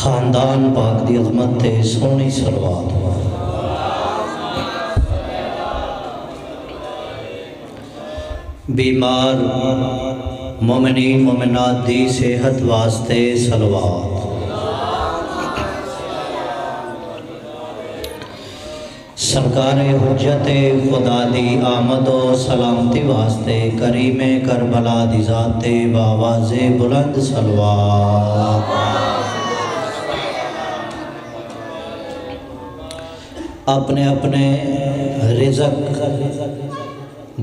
خاندان پاک دی عظمت تے سونی صلوات بیمار مومنین مومنات دی صحت واسطے صلوات سرکار حجت خدا دی آمد و سلامتی واسطے کریم کربلا دی ذات بآواز بلند صلوات اپنے اپنے رزق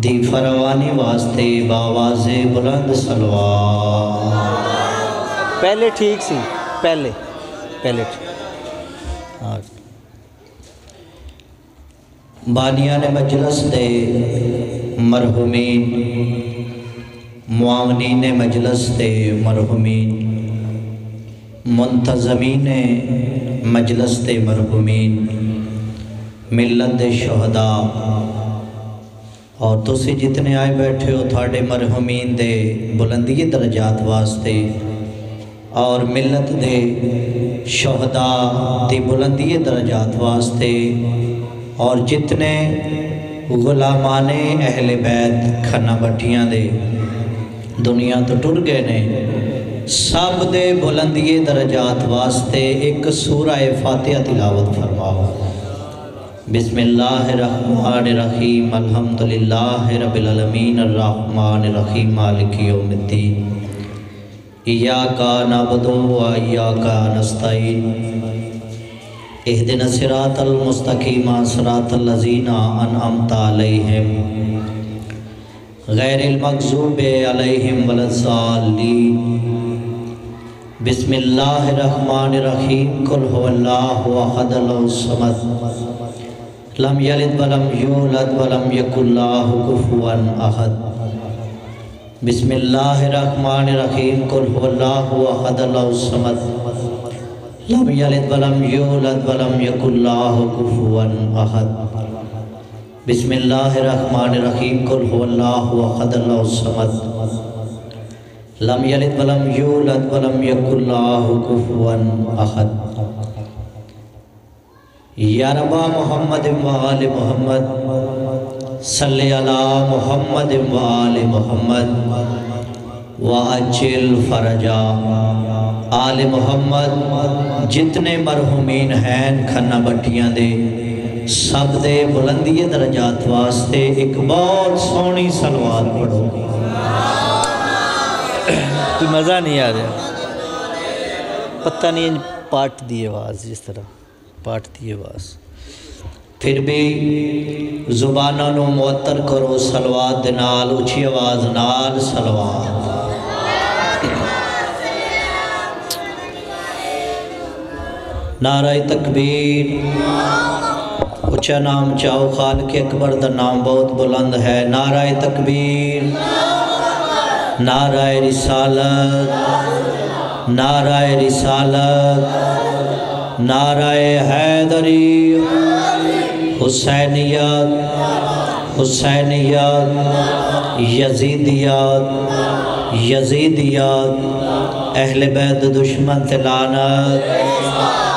دی فراوانی واسطے بآواز بلند صلوات پہلے ٹھیک سی پہلے ٹھیک بانیان مجلس دے مرحومین معاونین مجلس دے مرحومین منتظمین مجلس دے مرحومین ملت دے شہداء اور تسی جتنے آئے بیٹھے ہو تھاڑے مرحومین دے بلندی درجات واسطے اور ملت دے شہداء دی بلندی درجات واسطے اور جتنے غلامان اہل بیت کھنا بٹھیاں دے دنیا تو ٹر گئے نے سب دے بلندی درجات واسطے ایک سورہ فاتحہ تلاوت فرماؤ بسم اللہ الرحمن الرحیم الحمدللہ رب العالمین الرحمن الرحیم مالک یوم الدین ایاک نعبد و ایاک نستعین اہدنا الصراط المستقیم صراط الذین انعمت علیہم غیر المغضوب علیہم ولا الضالین بسم اللہ الرحمن الرحیم قل هو اللہ احد اللہ الصمد لم یلد ولم یولد ولم یکن لہ کفوا احد بسم اللہ الرحمن الرحیم قل هو اللہ احد اللہ الصمد لم یلد ولم یولد ولم یکن لہ کفوا احد بسم اللہ الرحمن الرحیم قل هو اللہ احد اللہ الصمد لم یلد ولم یولد ولم یکن لہ کفوا احد یا رب محمد و آل محمد صلی علی محمد و آل محمد وعجل فرجا آل محمد جتنے مرحومین ہیں کھنا بٹیاں دے سب دے بلندی درجات واسطے ایک بہت سونی صلوات پڑھو تو مزہ نہیں آ رہا پتہ نہیں پاٹ دی آواز جس طرح پاٹ دی آواز پھر بھی زبانوں نو معطر کرو صلوات دے نال اچھی آواز نال صلوات نعرہ تکبیر اچھا نام چاہو خالق اکبر دا نام بہت بلند ہے نعرہ تکبیر نعرہ رسالت نعرہ رسالت نعرہ حیدری حسینیت حسینیت یزیدیت یزیدیت اہل بیت دشمن تے لعنت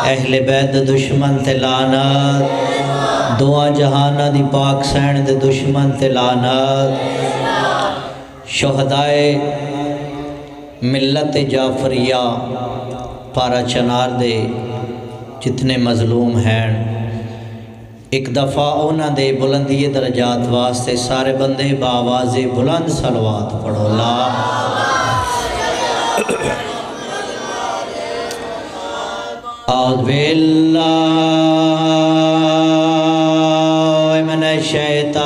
اہل بیت دشمن تے لعنت دعا جہانہ دی پاک سین دے دشمن تے لعنت شہدائے ملت جعفریہ پارا چنار دے جتنے مظلوم ہیں ایک دفعہ اونا دے بلندی درجات واسطے سارے بندے بآواز بلند صلوات پڑھو لا اعوذ باللہ من الشیطان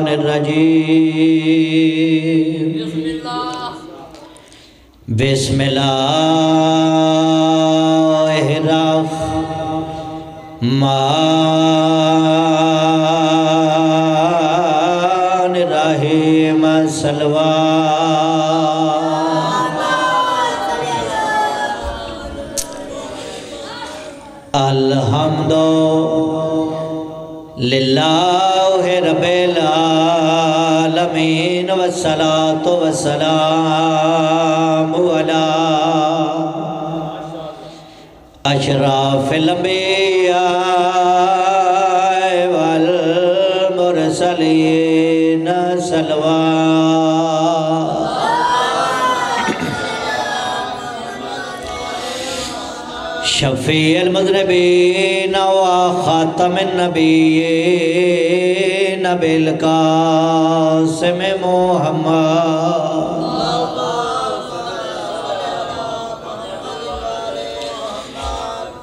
الرجیم بسم اللہ الرحمن الرحیم صلوات الحمد للہ رب العالمین والصلاة والسلام علی اشراف الانبیاء والمرسلین صلوات شفیع المذنبین وخاتم النبیین بالقاسم محمد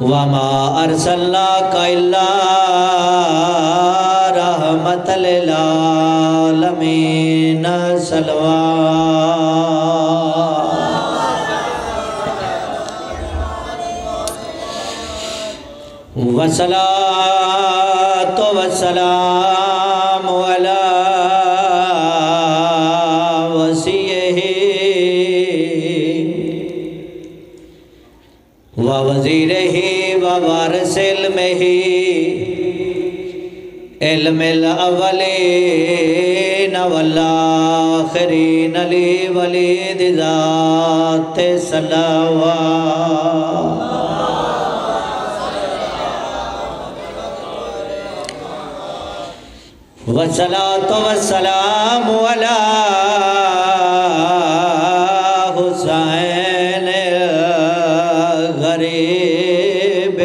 وما ارسلناک الا رحمت للعالمین صلوات والصلاة والسلام على وصیہ ووزیرہ ووارث علمہ علم الاولین والآخرین لی ولید ذات صلوات والصلاة والسلام على حسین غریب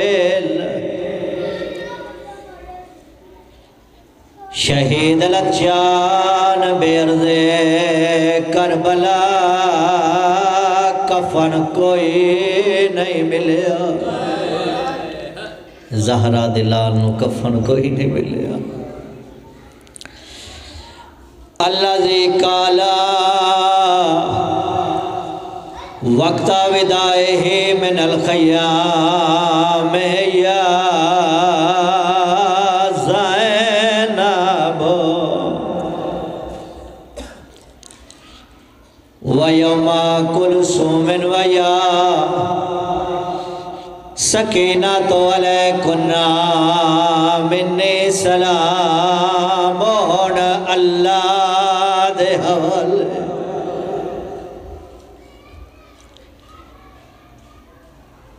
شہید لچان بیرز کربلا کفن کوئی نہیں ملیا زہرا دلال نو کفن کوئی نہیں ملیا الذی قالا وقت ودائہ من الخیام یا زینب ویوم کلثوم ویا سکینۃ علیکنا منی سلام اللہ دے حوالے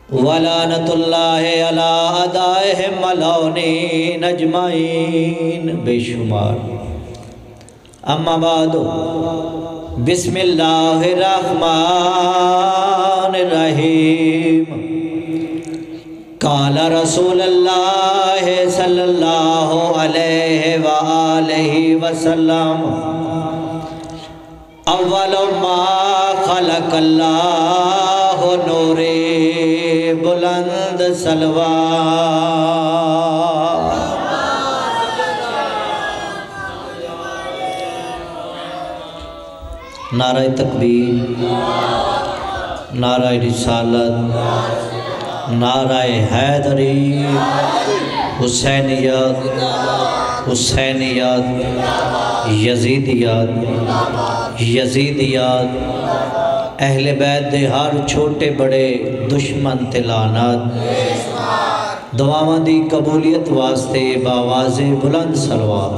ولعنت اللہ علی اعدائہم ملعونین اجمعین بے شمار اما بعد بسم اللہ الرحمن الرحیم قال رسول اللہ صلی اللہ علیہ وآلہ وسلم اول ما خلق اللہ نور بلند صلوات نعرہ تکبیر نعرہ رسالت نعرہ حیدری حسینیات حسینیات یزیدیات یزیدیات اہل بیت دے ہر چھوٹے بڑے دشمن تلانات دعاواں دی قبولیت واسطے باواز بلند صلوات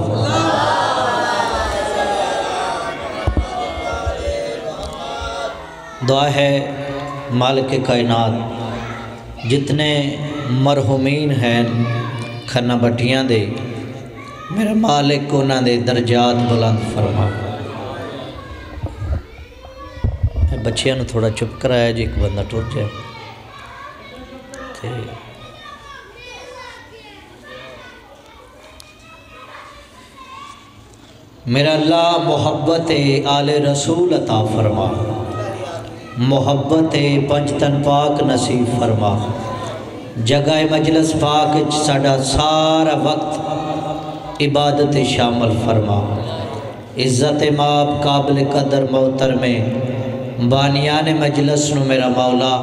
دعا ہے مالک کائنات جتنے مرحومین ہیں کھنا بٹیاں دے میرا مالک انہاں دے درجات بلند فرما بچیاں نو تھوڑا چپ کرایا جی ایک بندہ ٹوٹ جائے میرا اللہ محبت آل رسول عطا فرما محبت پنجتن پاک نصیب فرما جگہ مجلس پاک ساڑا سارا وقت عبادت شامل فرما عزت ماب قابل قدر محترم بانیان مجلس نو میرا مولا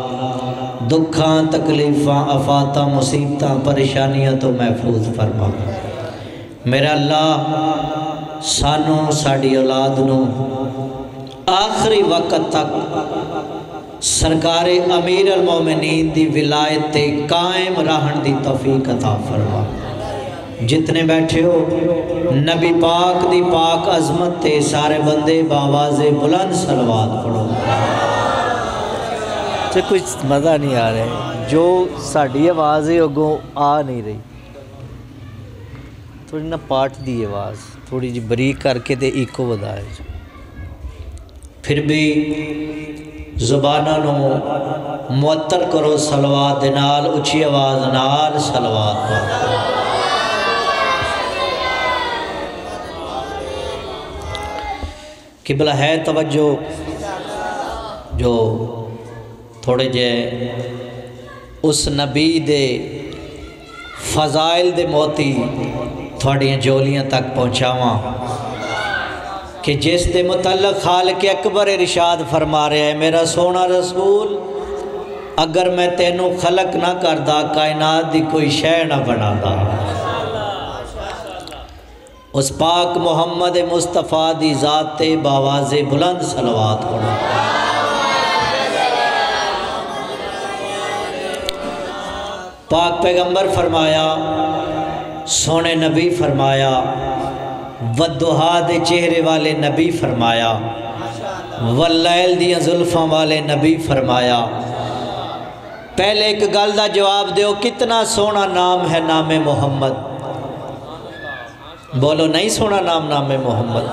دکھاں تکلیفاں آفاتاں مصیبتاں پریشانیاں تو محفوظ فرما میرا اللہ سانو ساڑی اولاد نو آخری وقت تک سرکار امیر المومنین دی ولایت تے قائم رہن دی توفیق عطا فرما جتنے بیٹھے ہو نبی پاک دی پاک عظمت تے سارے بندے باواز بلند صلوات پڑھو تو کچھ مزہ نہیں آ رہا ہے، جو ساڑی آواز ہے اگوں آ نہیں رہی، تھوڑی نہ پاٹ دی آواز تھوڑی جی بریک کر کے تے ایکو بدا ہے۔ پھر بھی زباناں نو معطر کرو صلوات دے نال، اچھی آواز نال صلوات پڑھو۔ قبلہ ہے توجہ، جو تھوڑے جے اس نبی دے فضائل دے موتی تھوڑیاں جولیاں تک پہنچاواں کہ جس دے متعلق خالق اکبر ارشاد فرما رہے ہیں، میرا سونا رسول اگر میں تینوں خلق نہ کردا کائنات دی کوئی شے نہ بنادا۔ اس پاک محمد مصطفیٰ دی ذات تے باواز بلند صلوات پڑھو۔ پاک پیغمبر فرمایا، سونے نبی فرمایا، والضحیٰ دے چہرے والے نبی فرمایا، واللیل دیاں زلفاں والے نبی فرمایا۔ پہلے ایک گل دا جواب دیو، کتنا سونا نام ہے نام محمد؟ بولو نہیں سونا نام نام محمد؟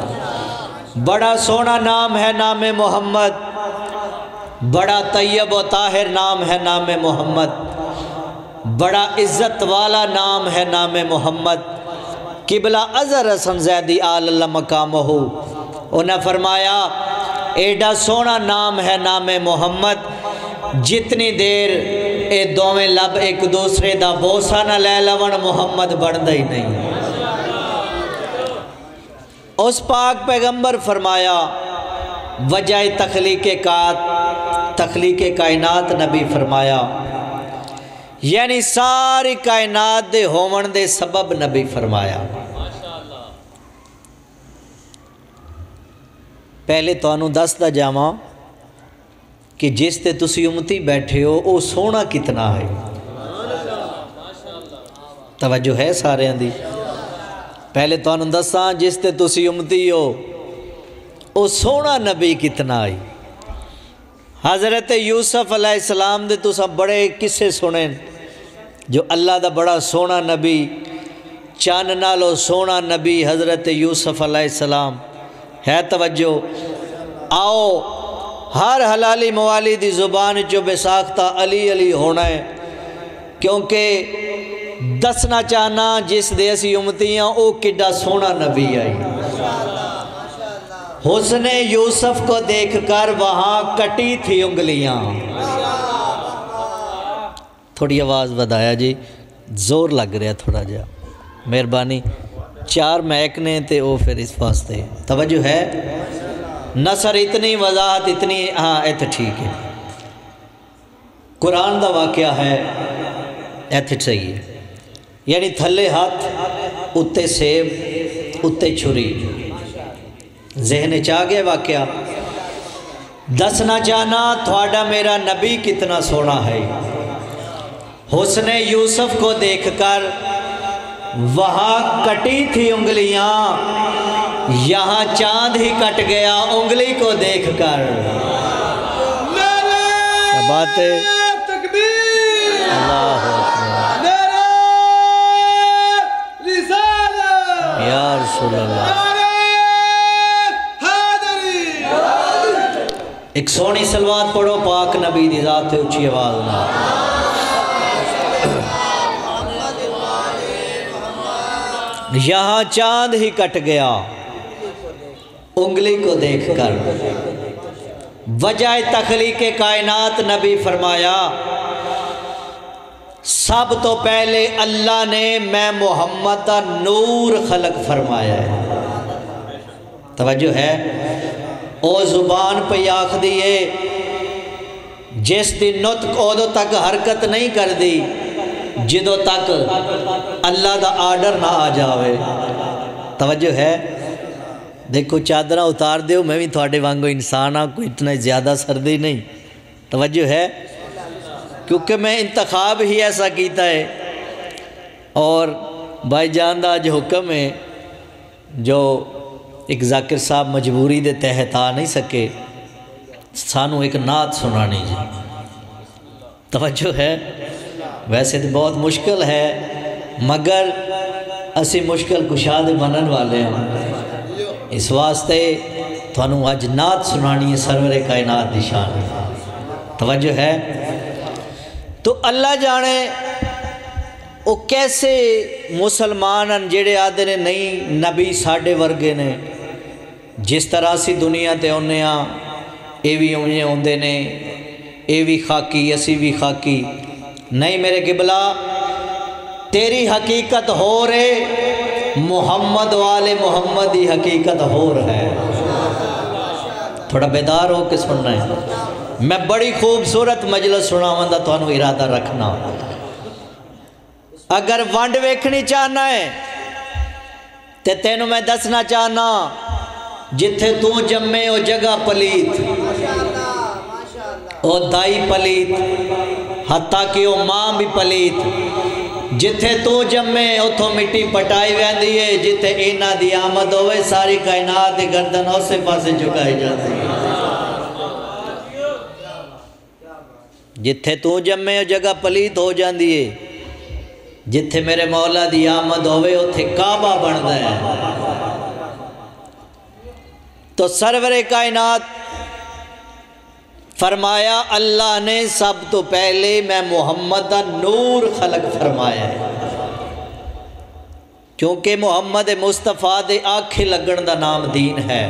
بڑا سونا نام ہے نام محمد، بڑا طیب و طاہر نام ہے نام محمد، بڑا عزت والا نام ہے نام محمد۔ قبلہ اظہر حسن زیدی آل اللہ مقامہ، انہیں فرمایا ایڈا سونا نام ہے نام محمد، جتنی دیر اے دوویں لب ایک دوسرے دا بوسہ نہ لے لون محمد بڑھدا ہی نہیں۔ اس پاک پیغمبر فرمایا وجہ تخلیق کائنات نبی فرمایا، یعنی ساری کائنات دے ہون دے سبب نبی فرمایا۔ پہلے تو انہوں دستا جاواں کہ جس تے تسی امتی بیٹھے ہو او سونا کتنا ہے، توجہ ہے سارے اندھی۔ پہلے تو انہوں دستا جس تے تسی امتی ہو او سونا نبی کتنا ہے۔ حضرت یوسف علیہ السلام دے تو سب بڑے قصے سنیں، جو اللہ دا بڑا سونا نبی، چان نالو سونا نبی حضرت یوسف علیہ السلام ہے۔ توجہ آؤ، ہر حلالی موالی دی زبان جو بے ساختہ علی علی ہونا ہے، کیونکہ دسنا چاہنا جس دے اسی امتیاں او کڈا سونا نبی آئی۔ حسن یوسف کو دیکھ کر وہاں کٹی تھی انگلیاں۔ تھوڑی آواز بدایا جی، زور لگ رہا تھوڑا جا، مہربانی۔ 4 میک نے تے او پھر اس واسطے توجہ ہے، نثر اتنی وضاحت اتنی، ہاں ایتھے ٹھیک ہے۔ قرآن دا واقعہ ہے، ایتھے صحیح ہے، یعنی تھلے ہاتھ اتے سیب اتے چھری، ذہن چاہ گیا واقعہ۔ دسنا چاہنا تھوڑا میرا نبی کتنا سونا ہے۔ حسن یوسف کو دیکھ کر وہاں کٹی تھی انگلیاں، یہاں چاند ہی کٹ گیا انگلی کو دیکھ کر۔ کیا بات ہے، اللہ اکبر، یا رسول اللہ۔ ایک سونی صلوات پڑھو پاک نبی دی ذات اچھی آواز نہ۔ یہاں چاند ہی کٹ گیا انگلی کو دیکھ کر، وجہ تخلیق کائنات نبی فرمایا سب تو پہلے اللہ نے میں محمد کا نور خلق فرمایا ہے۔ توجہ ہے، او زبان پہ آکھ دیئے جس دی نطق ادو تک حرکت نہیں کر دی جدو تک اللہ دا آرڈر نہ آ جاوے۔ توجہ ہے، دیکھو چادرہ اتار دیو، میں بھی تھوڑے وانگو انسان ہاں، کوئی اتنا زیادہ سردی نہیں۔ توجہ ہے، کیونکہ میں انتخاب ہی ایسا کیتا ہے، اور بھائی جان دا جو حکم ہے، جو ایک ذاکر صاحب مجبوری دے تحت آ نہیں سکے، سانو ایک نعت سنانی جی، توجہ ہے؟ ویسے تو بہت مشکل ہے مگر اسی مشکل کشا دے منن والے ہیں، اس واسطے تھانوں اج نعت سنانی ہے سرور کائنات دی شان۔ توجہ ہے؟ تو اللہ جانے وہ کیسے مسلمان ہیں جڑے آدھے نے نہیں نبی ساڈے ورگے نے، جس طرح اسی دنیا تے ہونے ہاں اے بھی انہیں ہوندے نے، اے بھی خاکی اسی بھی خاکی۔ نہیں میرے قبلہ، تیری حقیقت ہو رہے، محمد والے محمد دی حقیقت ہو رہا ہے۔ تھوڑا بیدار ہو کے سننا ہے، میں بڑی خوبصورت مجلس سناواں دا تانوں ارادہ رکھنا۔ اگر ونڈ ویکھنی چاہنا ہے تے تینوں میں دسنا چاہنا، جتھے تو جمے او جگہ پلیت، او دائی پلیت، حتیٰ کہ او ماں بھی پلیت۔ جتھے تو جمے اتھو مٹی پٹائی ویندی ہے، جتھے اینا دی آمد ہوئے ساری کائنات دی گردن اسے پاسے چکائی جاتی ہے۔ جتھے تو جمے او جگہ پلیت ہو جاندی ہے، جتھے میرے مولا دی آمد ہوئے اتھے کعبہ بندا ہے۔ تو سرور کائنات فرمایا اللہ نے سب تو پہلے میں محمد دا نور خلق فرمایا ہے، کیونکہ محمد مصطفیٰ دے آنکھیں لگن دا نام دین ہے۔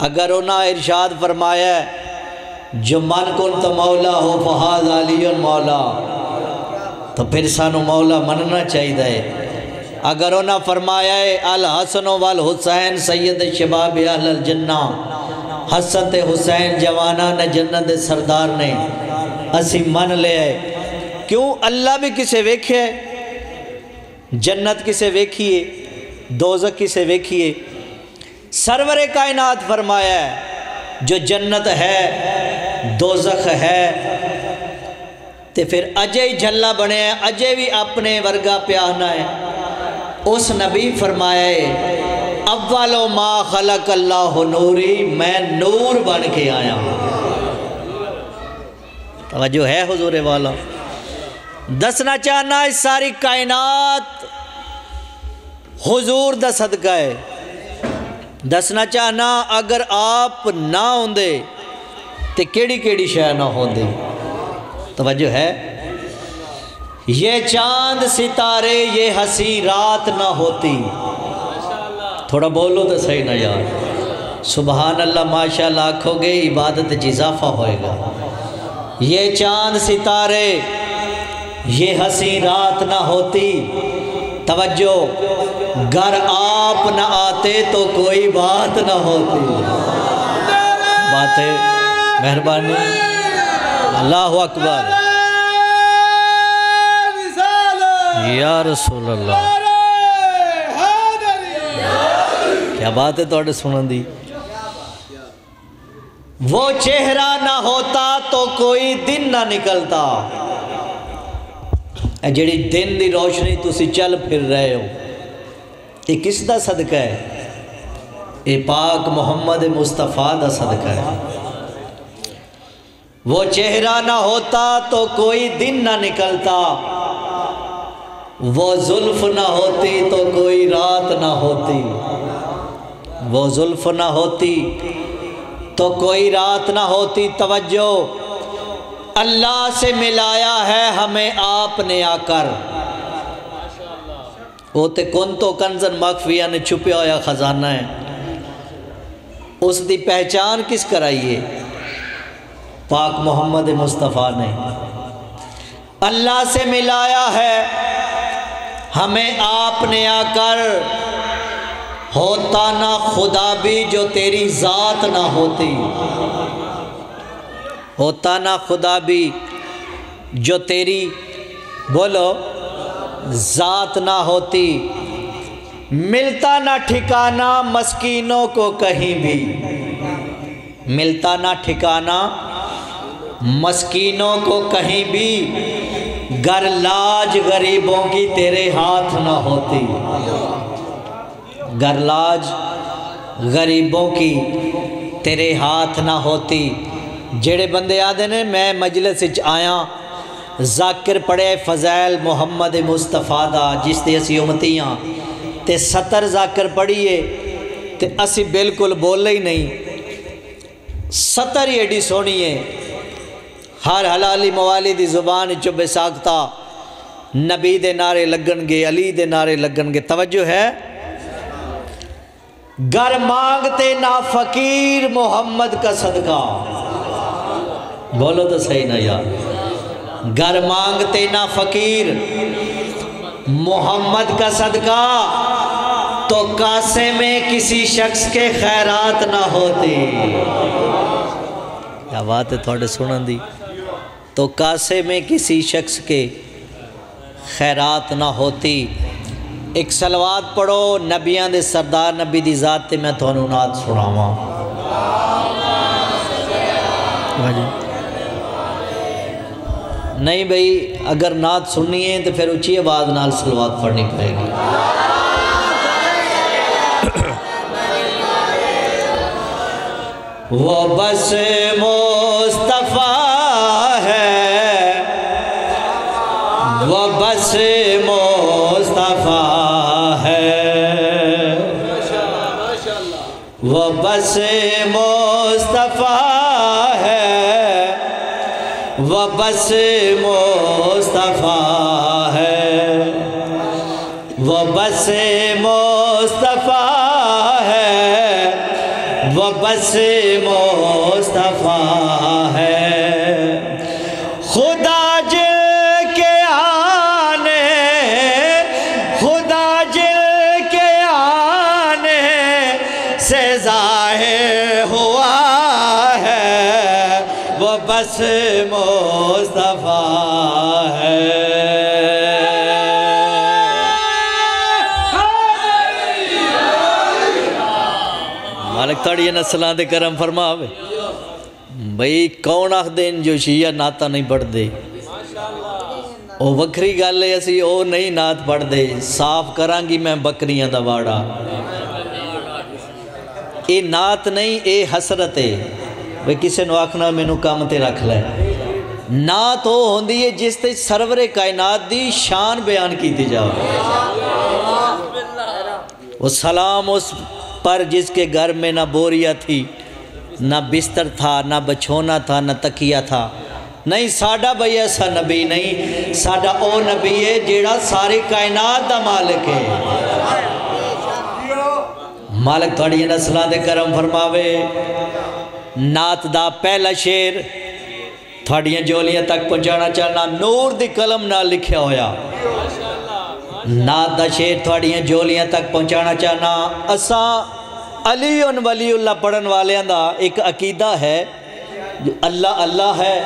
اگر انہاں ارشاد فرمایا ہے جو من کنت مولا ہو فہذ علی مولا، تو پھر سانو مولا مننا چاہیے۔ اگر انہاں فرمایا ہے الحسن والحسین سید شباب اہل الجنہ، حسن تے حسین جوانان جنت دے سردار نے، اسی من لے آئے۔ کیوں؟ اللہ بھی کسے ویکھے، جنت کسے ویکھیے، دوزخ کسے ویکھیے۔ سرور کائنات فرمایا ہے جو جنت ہے دوزخ ہے، تے پھر اجے ہی جھلا بنے ہیں، اجے بھی اپنے ورگا پیاہنا ہے۔ اس نبی فرمایا ہے اول ما خلق اللہ نوری، میں نور بن کے آیا ہوں۔ توجہ ہے حضور والا؟ دسنا چاہنا اس ساری کائنات حضور دا صدقہ ہے۔ دسنا چاہنا اگر آپ نہ ہوندے تے کیڑی کیڑی شے نہ ہوندی۔ توجہ ہے؟ یہ چاند ستارے یہ ہنسی رات نہ ہوتی۔ تھوڑا بولو تو صحیح نہ یار، سبحان اللہ ماشاءاللہ آکھو گے عبادت اضافہ ہوئے گا۔ یہ چاند ستارے یہ ہنسی رات نہ ہوتی، توجہ، گر آپ نہ آتے تو کوئی بات نہ ہوتی۔ بات ہے، مہربانی، اللہ اکبر، یا رسول اللہ، کیا بات ہے توڑے سنن دی۔ وہ چہرہ نہ ہوتا تو کوئی دن نہ نکلتا۔ جڑی دن دی روشنی تسی چل پھر رہے ہو، یہ کس دا صدقہ ہے؟ یہ پاک محمد مصطفیٰ دا صدقہ ہے۔ وہ چہرہ نہ ہوتا تو کوئی دن نہ نکلتا، وہ زلف نہ ہوتی تو کوئی رات نہ ہوتی، وہ زلف نہ ہوتی تو کوئی رات نہ ہوتی۔ توجہ، اللہ سے ملایا ہے ہمیں آپ نے آ کر، وہ تے کن تو کنزن مخفیہ نے چھپیا ہوا خزانہ ہے، اس دی پہچان کس کرائیے؟ پاک محمد مصطفیٰ نے۔ اللہ سے ملایا ہے ہمیں آپ نے آ کر، ہوتا نہ خدا بھی جو تیری ذات نہ ہوتی، ہوتا نہ خدا بھی جو تیری، بولو، ذات نہ ہوتی۔ ملتا نہ ٹھکانہ مسکینوں کو کہیں بھی، ملتا نہ ٹھکانہ مسکینوں کو کہیں بھی، گر لاج غریبوں کی تیرے ہاتھ نہ ہوتی، گر لاج غریبوں کی تیرے ہاتھ نہ ہوتی۔ جڑے بندے آدھے نے میں مجلس وچ آیا ذاکر پڑھے فضائل محمد مصطفیٰ دا جس تے اسی امتی ہاں تے 70 ذاکر پڑھیے تے اسی بالکل بولے ہی نہیں 70 ہی ایڈی سونی ہے ہر حلالی موالی دی زبان چو بے ساکتا نبی دے نعرے لگن گے علی دے نعرے لگن گے توجہ ہے گر مانگتے نا فقیر محمد کا صدقہ بولو تو صحیح نا یار گر مانگتے نا فقیر محمد کا صدقہ تو کاسے میں کسی شخص کے خیرات نہ ہوتے کیا بات ہے تھوڑے سنن دی تو کاسے میں کسی شخص کے خیرات نہ ہوتی ایک صلوات پڑھو نبیان دے سردار نبی دی ذات تے میں تھانوں نعت سناواں نہیں بھئی اگر نعت سننی ہے تو پھر اچھی آواز نال صلوات پڑھنی پڑے گی وہ بس مصطفیٰ ہے وہ بس مصطفیٰ ہے وہ بس مصطفیٰ ہے وہ بس مصطفیٰ ہے وہ بس مصطفیٰ ہے وہ بس مصطفیٰ ہے خدا جل کے آنے خدا جل کے آنے سے ظاہر ہوا ہے وہ بس مصطفیٰ ہے مالک تھوڑی نسلان دے کرم فرماوے بھئی کون آخ دین جو شیعہ ناتا نہیں پڑھ دے او وکری گل ہے اسی او نہیں نات پڑھ دے صاف کرانگی میں بکریاں دا واڑا اے نات نہیں اے حسرت ہے بھئی کسے نو آکھنا میں نو کام تے رکھ لے نات ہو ہوندی ہے جس تے سرور کائنات دی شان بیان کی تی جاؤ وہ سلام اس پر جس کے گھر میں نہ بوریا تھی نہ بستر تھا نہ بچھونا تھا نہ تکیہ تھا نہیں ساڈا بھئی ایسا نبی نہیں ساڈا او نبی ہے جیڑا ساری کائنات دا مالک ہے مالک تھوڑی نسلان دے کرم فرماوے نات دا پہلا شیر تھوڑیاں جولیاں تک پہنچانا چاہنا نور دی قلم نہ لکھیا ہویا نات دا شیر تھوڑیاں جولیاں تک پہنچانا چاہنا اساں علی ولی اللہ پڑھن والے دا ایک عقیدہ ہے جو اللہ اللہ ہے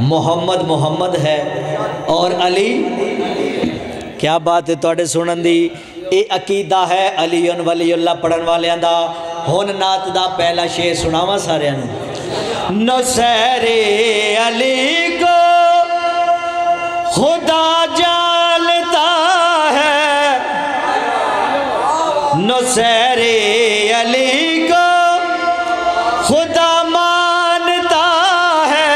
محمد محمد ہے اور علی کیا بات ہے توڑے سنن دی اے عقیدہ ہے علی ولی اللہ پڑھن والے دا ہون نات دا پہلا شیر سناواں سارے نصیر علی کو خدا جانتا ہے نصیر علی کو خدا مانتا ہے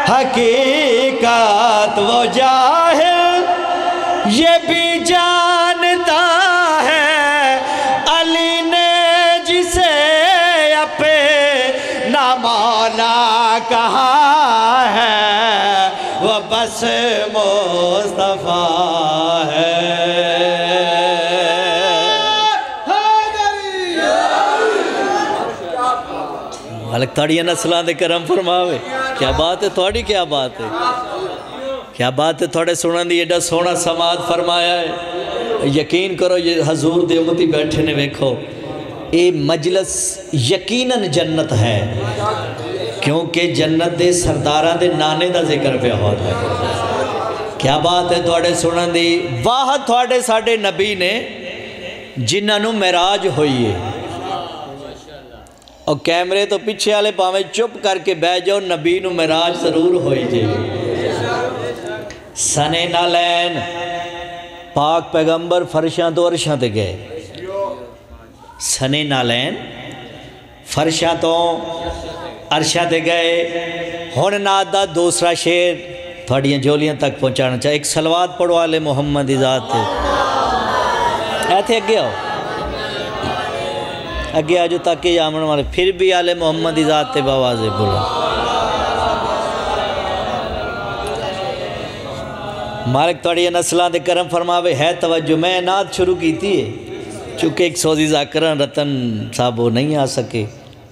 حقیقت وہ جاہل یہ بھی جانتا ہے علی نے جسے اپنا مولا کہا ہے وہ بس مصطفیٰ ہے مالک تھوڑی نسلان دے کرم فرماوے کیا بات ہے تھوڑی کیا بات ہے کیا بات ہے تھوڑے سنن دی ایڈا سونا سماعت فرمایا ہے یقین کرو یہ حضور دے امتی بیٹھے نے ویکھو اے مجلس یقیناً جنت ہے کیونکہ جنت دے سرداراں دے نانے دا ذکر پہ ہوتا ہے کیا بات ہے تھوڑے سنن دی واحد تھوڑے ساڑھے نبی نے جنہاں نو معراج ہوئی ہے اور کیمرے تو پیچھے والے پاویں چپ کر کے بیٹھ جاؤ نبی نو معراج ضرور ہوئی جائے سنے نالین پاک پیغمبر فرشاں تو عرشاں تے گئے سنے نالین فرشاں تو عرشاں تے گئے ہن نات دا دوسرا شعر تھوڑیاں جولیاں تک پہنچانا چاہے ایک صلوات پڑھو آل محمد دی ذات تے ایتھے اگے آؤ اگے آجو تاکہ آمن والے پھر بھی آل محمد دی ذات تے باواز بولا مالک توڑی نسلان دے کرم فرماوے ہے توجہ میں نات شروع کیتی ہے چونکہ ایک سوزی ذاکران رتن صاحب وہ نہیں آ سکے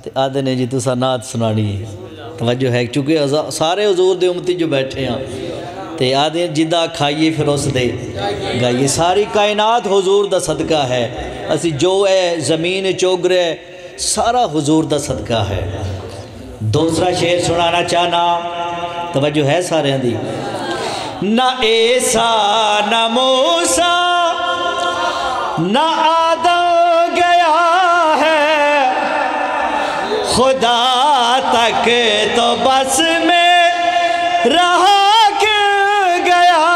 تو آدھے نے جی تسا نات سنانی ہے توجہ ہے چونکہ سارے حضور دے امتی جو بیٹھے ہیں تو آدھے جدہ کھائیے پھر اس دے گائیے ساری کائنات حضور دا صدقہ ہے اسی جو ہے زمین چوگر ہے سارا حضور دا صدقہ ہے دوسرا شعر سنانا چاہنا توجہ ہے سارے دی نہ عیسیٰ نہ موسیٰ نہ آدم گیا ہے خدا تک تو بس میں رہا گیا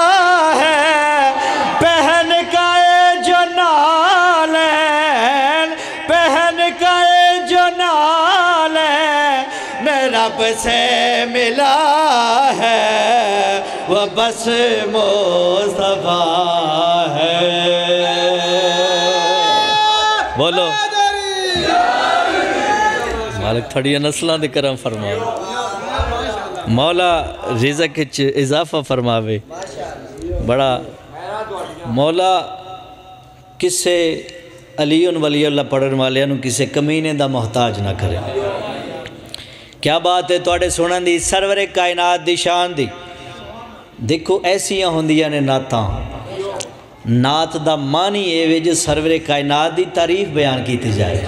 ہے پہن کائے جو نالین پہن کائے جو نالین رب سے ملا ہے وہ بس مصطفیٰ ہے بولو مالک تھوڑی نسلان دے کرم فرماوے مولا رزق اضافہ فرماوے بڑا مولا کسے علی ولی اللہ پڑھن والے کسے کمینے دا محتاج نہ کرے کیا بات ہے توڑے سنن دی سرور کائنات دی شان دی دیکھو ایسیاں ہوندیاں نے ناتاں نات دا معنی اے وے جو سرور کائنات دی تعریف بیان کیتی جائے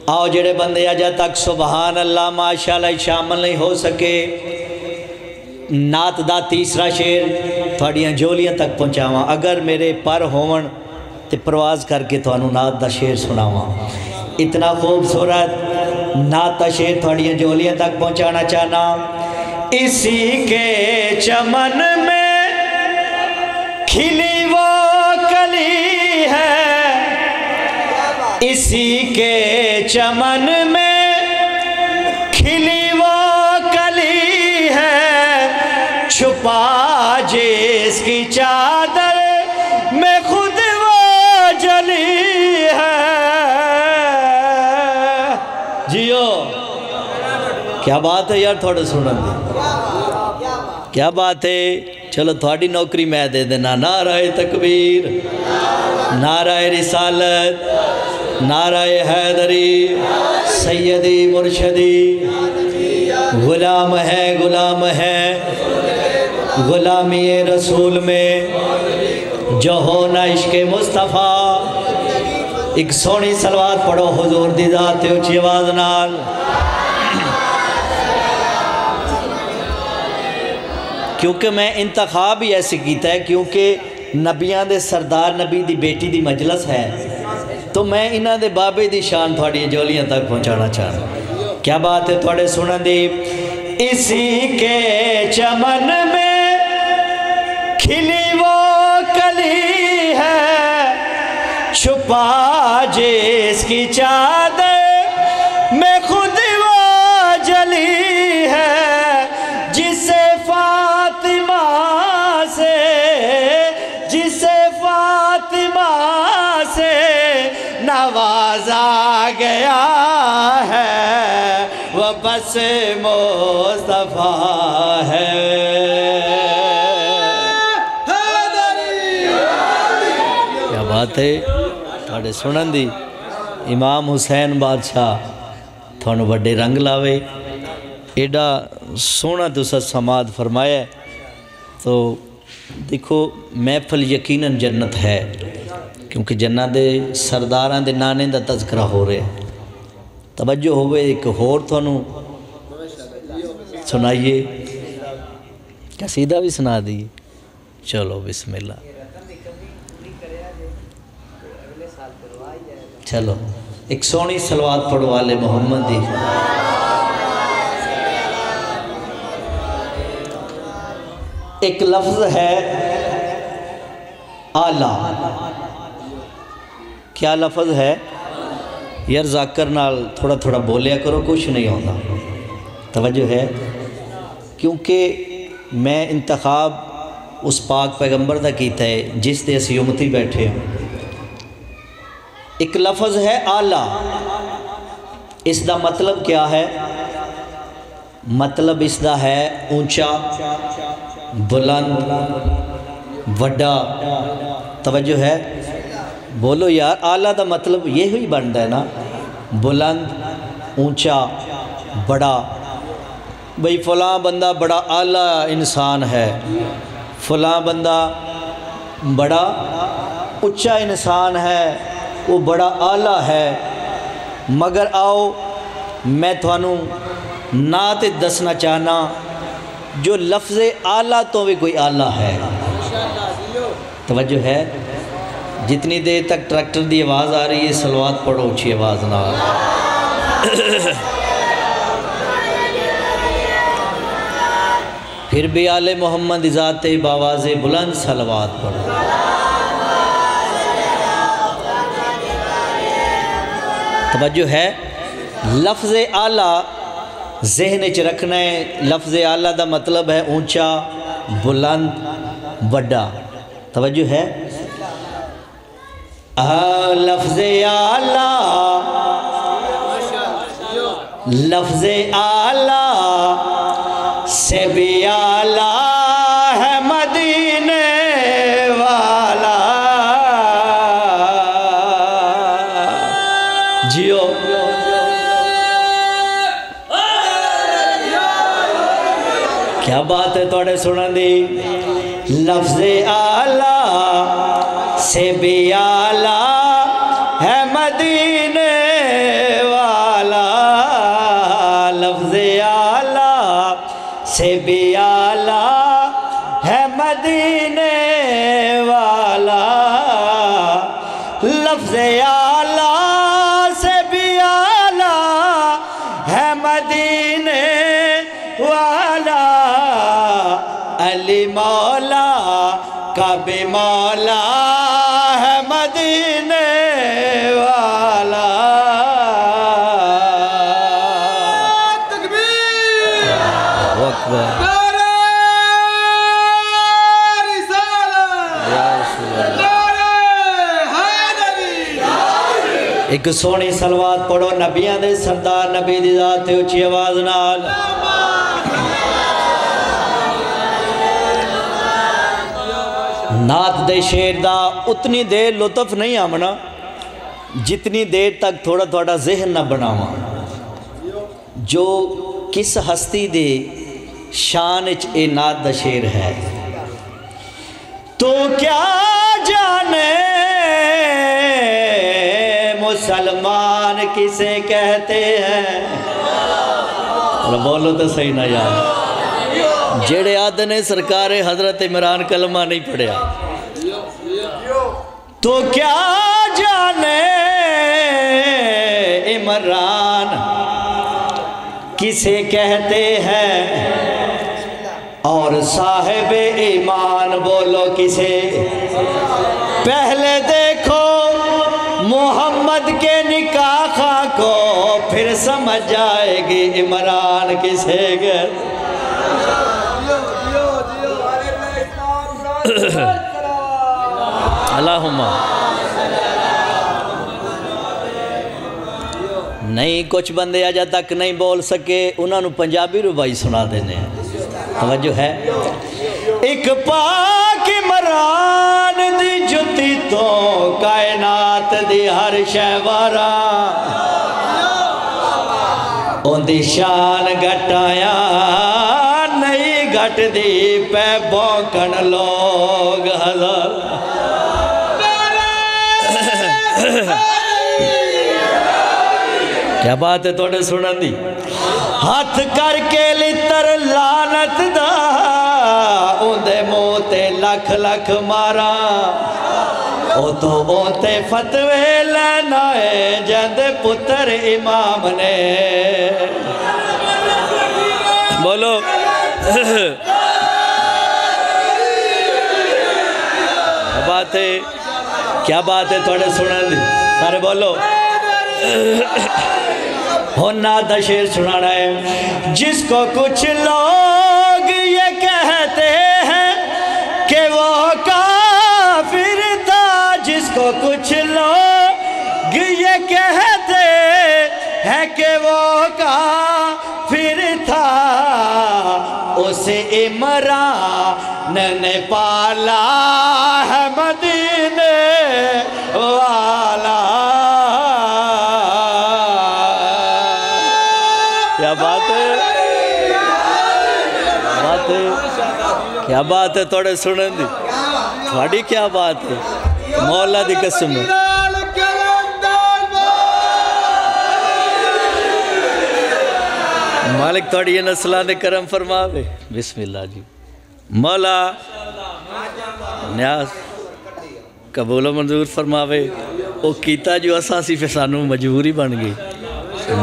آؤ جڑے بندے اجا تک سبحان اللہ ماشاءاللہ شامل نہیں ہو سکے نات دا تیسرا شعر تھوڑیاں جولیاں تک پہنچاواں اگر میرے پر ہون تے پرواز کر کے تھوانوں نات دا شعر سناواں اتنا خوبصورت نات دا شعر تھوڑیاں جولیاں تک پہنچانا چاہنا اسی کے چمن میں کھلی وہ کلی ہے اسی کے چمن میں کھلی وہ کلی ہے چھپا جس کی چادر میں خود وہ جلی ہے جیو کیا بات ہے یار تھوڑے سنن دے کیا بات ہے چلو تھوڑی نوکری میں دے دینا نعرہ تکبیر نعرہ رسالت نعرہ حیدری سیدی مرشدی غلام ہے غلامی رسول میں جو ہونا عشق مصطفیٰ ایک سونی صلوات پڑھو حضور دی ذات اونچی آواز نال کیونکہ میں انتخاب ہی ایسے کیتا ہے کیونکہ نبیان دے سردار نبی دی بیٹی دی مجلس ہے تو میں انہاں دے بابے دی شان تھوڑی جولیاں تک پہنچانا چاہتا کیا بات ہے تھوڑے سنن دی اسی کے چمن میں کھلی وہ کلی ہے چھپا جس کی چادر میں خود وہ جلی ہے جسے فاطمہ سے نوازا گیا ہے وہ بس مصطفیٰ ہے کیا بات ہے تھوڑے سنن دی امام حسین بادشاہ تھوڑے بڑے رنگ لاوے ایڈا سونا تسا سماعت فرمایا تو دیکھو محفل یقیناً جنت ہے کیونکہ جنت دے سرداراں دے نانے دا تذکرہ ہو رہے توجہ ہوئے ایک ہور تھانوں سنائیے قصیدہ بھی سنا دی چلو بسم اللہ چلو ایک سونی صلوات پڑھو آل محمد دی ایک لفظ ہے آلہ کیا لفظ ہے یار ذاکر نال تھوڑا تھوڑا بولیا کرو کچھ نہیں ہوتا توجہ ہے؟ کیونکہ میں انتخاب اس پاک پیغمبر دا کیتا ہے جس دے اسی امتی بیٹھے ہیں۔ ایک لفظ ہے آلہ، اس دا مطلب کیا ہے؟ مطلب اس دا ہے اونچا، بلند، وڈا۔ توجہ ہے؟ بولو یار، آلہ دا مطلب یہ ہوئی بنتا ہے نا، بلند، اونچا، بڑا۔ بھئی فلاں بندہ بڑا اعلیٰ انسان ہے، فلاں بندہ بڑا اونچا انسان ہے، وہ بڑا اعلیٰ ہے۔ مگر آؤ میں تھانوں نعت دسنا چاہنا جو لفظ اعلیٰ تو بھی کوئی اعلیٰ ہے۔ توجہ ہے؟ جتنی دیر تک ٹریکٹر دی آواز آ رہی ہے صلوات پڑھو اچھی آواز نہ پھر بھی آل محمد ذات باواز بلند صلوات پڑھو۔ توجہ ہے؟ لفظ اعلیٰ ذہن وچ رکھنا ہے۔ لفظ اعلیٰ دا مطلب ہے اونچا، بلند، بڑا۔ توجہ ہے؟ لفظ اعلیٰ، لفظ اعلیٰ سے بھی اعلیٰ ہے مدینے والا۔ جیو کیا بات ہے توڑے سنن دی؟ لفظ اعلیٰ سے بھی اعلیٰ ہے مدینے والا، لفظ اعلیٰ سے بھی اعلیٰ ہے مدینے والا، لفظ اعلیٰ سے بھی اعلیٰ ہے مدینے والا، علی مولا کا بھی مولا ہے مدینے والا۔ تکبیر! اللہ اکبر! ایک سونی صلوات پڑھو نبیان دے سردار نبی دی ذات اچھی آواز نال۔ نعت دے شیر دا اتنی دیر لطف نہیں آمنا جتنی دیر تک تھوڑا تھوڑا ذہن نہ بناواں جو کس ہستی دے شان اچ اے نعت دا شیر ہے۔ تو کیا جانے مسلمان کسے کہتے ہیں؟ بولو تو صحیح نہ یار، جیڑے آدھے نے سرکار حضرت عمران کلمہ نہیں پڑھیا۔ تو کیا جانے عمران کسے کہتے ہیں، اور صاحب ایمان بولو کسے؟ پہلے دیکھو محمد کے نکاح کو، پھر سمجھ جائے گی عمران کسے کہتے۔ اللہم نہیں کچھ بندے آجا تک نہیں بول سکے، انہوں نے پنجابی ربائی سنا دینے ہیں۔ توجہ ہے؟ ایک پاک عمران دی جتی تو کائنات دی ہر شہوارا، ان دی شان گھٹایا نہیں گھٹ دی پہ بوکن لوگ ہزار۔ کیا بات ہے توڑے سنن دی؟ ہاتھ کر کے لتر لانت دا اندے موتے لکھ لکھ مارا، او تو اونتے فتوے لینائے جند پتر امام نے۔ بولو کیا بات ہے توڑے سنن دی؟ سارے بولو نعت دا شعر سنانا ہے. جس کو کچھ لوگ یہ کہتے ہیں کہ وہ کافر تھا, جس کو کچھ لوگ یہ کہتے ہیں کہ وہ کافر تھا, اسے عمران نے پالا ہے مدینے والا. کیا بات ہے, کیا بات ہے توڑے سنن دی, تھوڑی کیا بات ہے, مولا دی قسم ہے. مالک توڑی یہ نسلہ نے کرم فرماوے. بسم اللہ جی. مولا نیاز قبول و منظور فرماوے. وہ کیتا جو اساسی فسانوں مجبوری بن گئی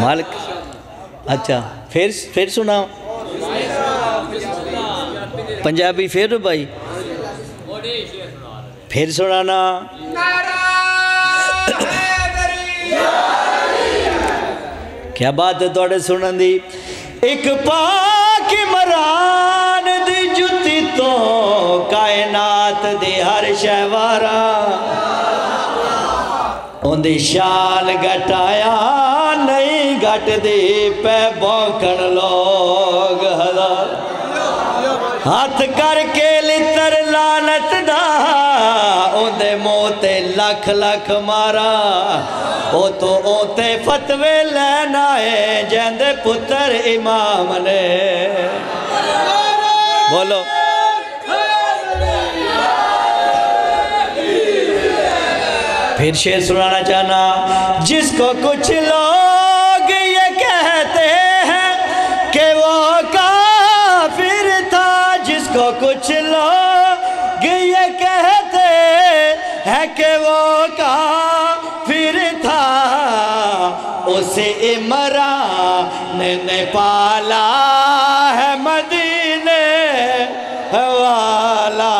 مالک. اچھا پھر سنا پنجابی پھر بھائی پھر سنانا. کیا بات ہے توڑے سنن دی. ایک پاک عمران دی جتی تو کائنات دی ہر شہوارا, ان دی شان گھٹایا نہیں گھٹ دی پہ بوکن لوگ ہزار. ہاتھ کر کے لتر لانت دا ان دے موتے لکھ لکھ مارا, او تو اوتے فتوے لینا ہے جہاں دے پتر امام نے. بولو پھر شعر سنانا چاہنا. جس کو کچھ لوگ یہ کہتے ہیں کہ وہ کافر تھا, جس کو کچھ لوگ یہ کہتے ہیں کہ وہ کافر تھا, اسے عمران نے پالا ہے مدینے والا.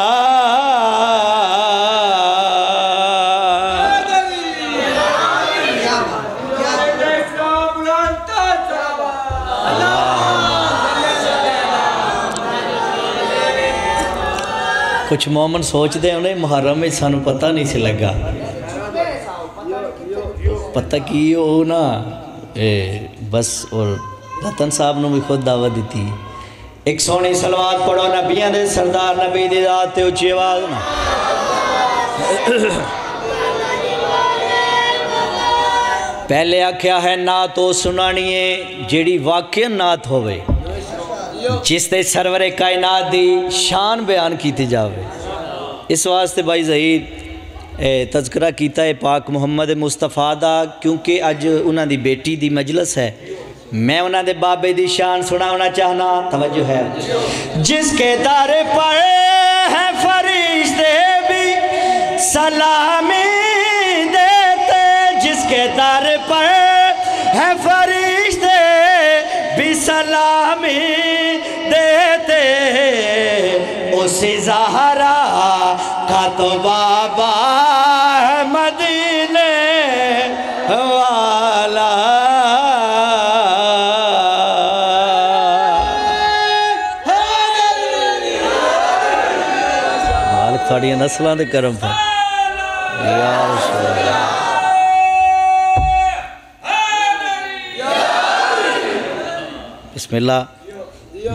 کچھ مومن سوچ دے انہیں محرم میں سانو پتہ نہیں سے لگا. پتہ کی ہو نا بس, اور رتن صاحب نے بھی خود دعوت دیتی. ایک سونی صلوات پڑھو نبیان دے سردار نبی دی ذات تے اچھی آواز نا. پہلے آکھیا ہے نعت او سنانی ہے جیڑی واقعی نعت ہوئے, جس تے سرور کائنات دی شان بیان کیتی جاوے. اس واسطے بھائی ظہیر تذکرہ کیتا ہے پاک محمد مصطفیٰ دا, کیونکہ اج انہاں دی بیٹی دی مجلس ہے. میں انہاں دے بابے دی شان سناونا چاہنا. توجہ ہے. جس کے در پر ہے فرشتے بھی سلامی دیتے, جس کے در پر ہے فرشتے بھی سلامی دیتے, اسی زہرا کا تو بابا ہے مدینے والا. مالک تھوڑی نسلوں دے کرم پر. یا رسول اللہ. بسم اللہ.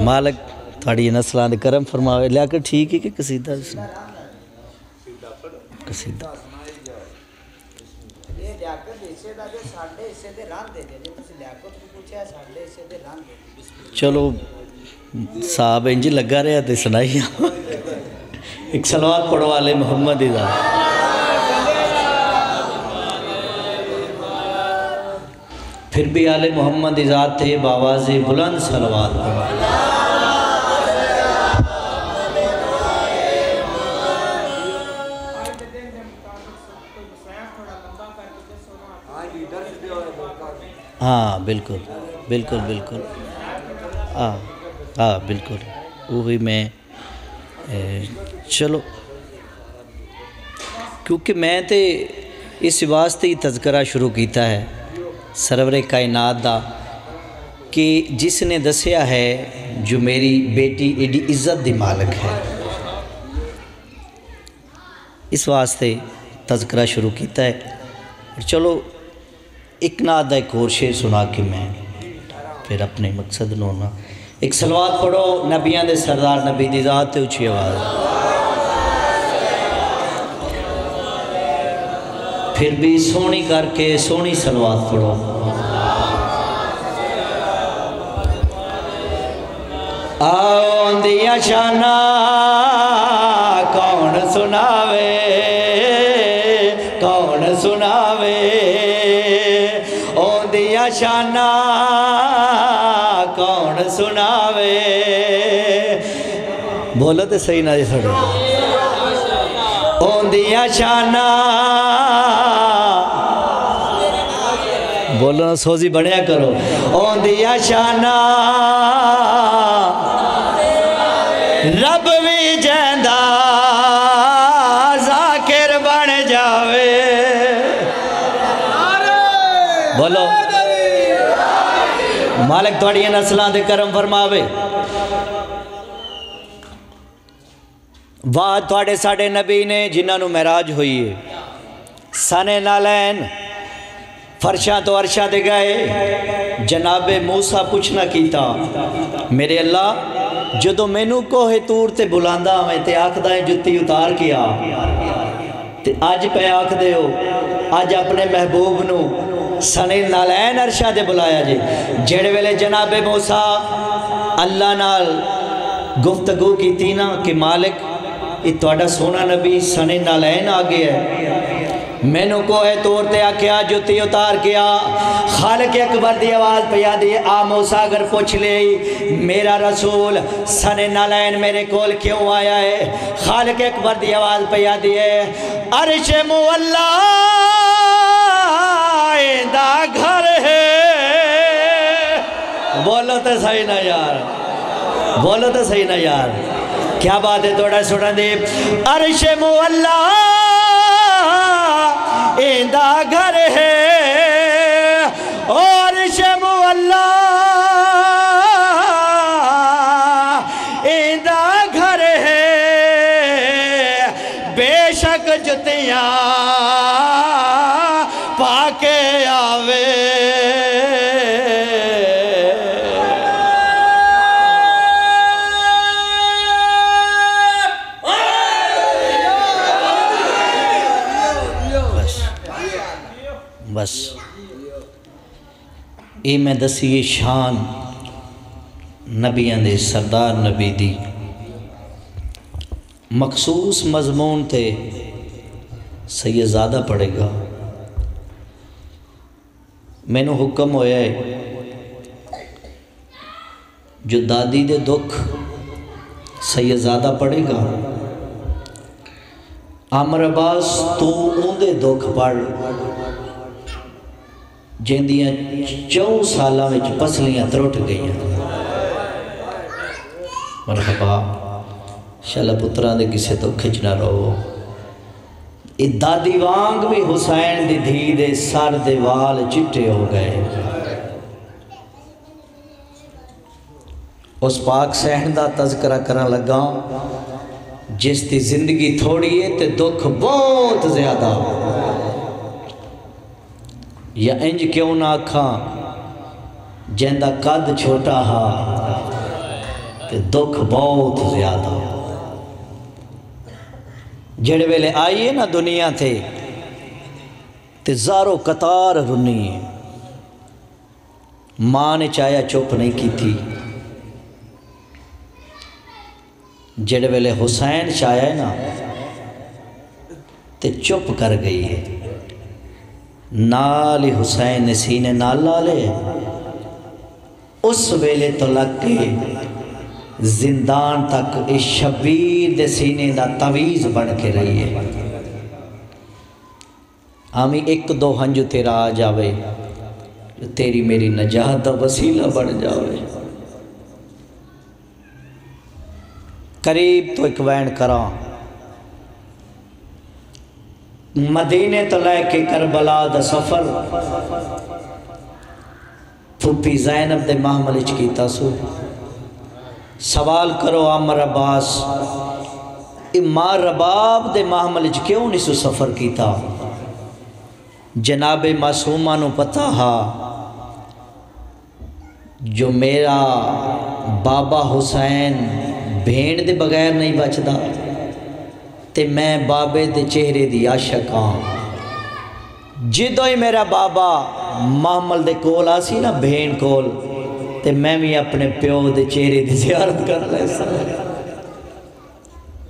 مالک تھوڑی نسلوں دے کرم فرماوے. لیا کر ٹھیک ہے کہ قصیدہ سنا قصیدہ. چلو صاحب انج لگا رہا تے سنائی. ایک صلوات پڑھو والے محمد اذا. پھر بھی آل محمد ذات تھے باواز بلند صلوات پڑھو. ہاں بالکل بالکل بالکل. ہاں بالکل وہی میں چلو کیونکہ میں تے اس واسطے ہی تذکرہ شروع کیتا ہے سرور کائنات دا کہ جس نے دسیا ہے جو میری بیٹی ایڈی عزت دی مالک ہے، اس واسطے تذکرہ شروع کیتا ہے۔ اور چلو ایک نادہ ایک اور شعر سنا کے میں پھر اپنے مقصد نو نا ایک صلوات پڑھو نبیان دے سردار نبی دی ذات تے اچھی آواز، پھر بھی سونی کر کے سونی صلوات پڑھو۔ آؤ دیا شانہ کون سناوے، کون سناوے، او دیا شانہ کون سناوے، بولو تو صحیح نہ جی سڑے، او دیا شانہ، بولو نا سوزی بڑھیا کرو، او دیا شانہ رب بھی جیندہ ذاکر بن جاوے، بولو مالک توڑی نسلان دے کرم فرماوے۔ واہ توڑے ساڑے نبی نے جنہاں نو معراج ہوئی ہے، سانے نالین فرشاں تو عرشاں دے گئے، جناب موسیٰ پوچھنا کیتا میرے اللہ جدو مینو کوہ تور تے بلاندہ میں تے آکھدہ ہیں جتی اتار کیا تے آج پہ آکھ دے ہو آج اپنے محبوب نو سنے نالین عرشاں دے بلایا جے، جڑے ویلے جناب موسیٰ اللہ نال گفتگو کی تینا کہ مالک یہ توڑا سونا نبی سنے نالین آگے ہے، میں نو کوہ تور تے آکھیا جتی اتار کیا، خالق اکبر دی آواز پیا دی آ موسیٰ اگر پوچھ لے میرا رسول سنے نالین میرے کول کیوں آیا ہے، خالق اکبر دی آواز پیا دی ہے عرش مولا دا گھر ہے، بولو تو صحیح نہ یار، بولو تو صحیح نہ یار، کیا بات ہے توڑا سوڑا دے، عرش مولا دا گھر ہے اور عرش مولا دا گھر ہے، بے شک جتیاں پاکے آوے، بس اے میں دسی شان نبیان دے سردار نبی دی مخصوص مضمون تے سیدزادہ پڑھے گا، میں نو حکم ہویا ہے جو دادی دے دکھ سیدزادہ پڑھے گا، عمر عباس تو ان دے دکھ پڑھ جیندیاں 4 سالہ میں پسلیاں تروٹ گئیاں، مرحبا شالا پتران دے کسے تو کھچنا رہو، اے دادی وانگ بھی حسین دی دھی دے سر دے وال چٹے ہو گئے، اس پاک سہن دا تذکرہ کرنا لگا جس دی زندگی تھوڑی ہے تے دکھ بہت زیادہ، یا انج کیوں نہ کھاں جیندہ قد چھوٹا ہا تے دکھ بہت زیادہ، جڑے ویلے آئیے نا دنیا تھے تے زارو قطار رنی ہے، ماں نے چاہیا چپ نہیں کی تھی، جڑے ویلے حسین چاہیا ہے نا تے چپ کر گئی ہے، نال حسین نے سینے نال لالے، اس ویلے تو لگ کے زندان تک اس شبیر دے سینے دا تویز بن کے رہی ہے، آمی 1-2 ہنجو تیرا آ جاوے جو تیری میری نجات دا وسیلہ بن جاوے، قریب تو ایک وین کراں مدینے تو لے کے کربلا دا سفر، پھپھی زینب دے محمل اچ کیتا سو سوال کرو عمر عباس ماں رباب دے محمل اچ کیوں نہیں سو سفر کیتا جناب معصومہ نو پتہ ہا جو میرا بابا حسین بھیڑ دے بغیر نہیں بچدا تے میں بابے دے چہرے دی عاشق ہاں جدو ہی میرا بابا محمل دے کول آسی نا بھیڑ کول تے میں بھی اپنے پیو دے چہرے دی زیارت کر لے سا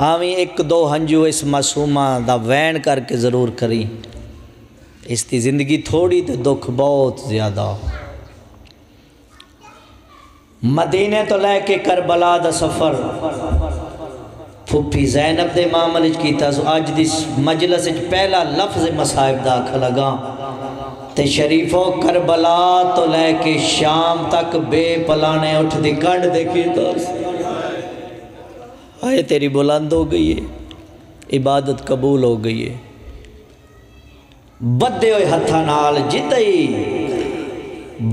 آمیں ایک دو ہنجو اس معصومہ دا وین کر کے ضرور کری اس دی زندگی تھوڑی تے دکھ بہت زیادہ مدینے تو لے کے کربلا دا سفر پھپھی زینب دے معاملے کیتا سو آج دی مجلس پہلا لفظ مصائب دا کھا لگا تے شریفوں کربلا تو لے کے شام تک بے پلانے اٹھ دی کنڈ دے کیتا آئے تیری بلند ہو گئی ہے عبادت قبول ہو گئی ہے بدے ہوئے ہتھا نال جتائی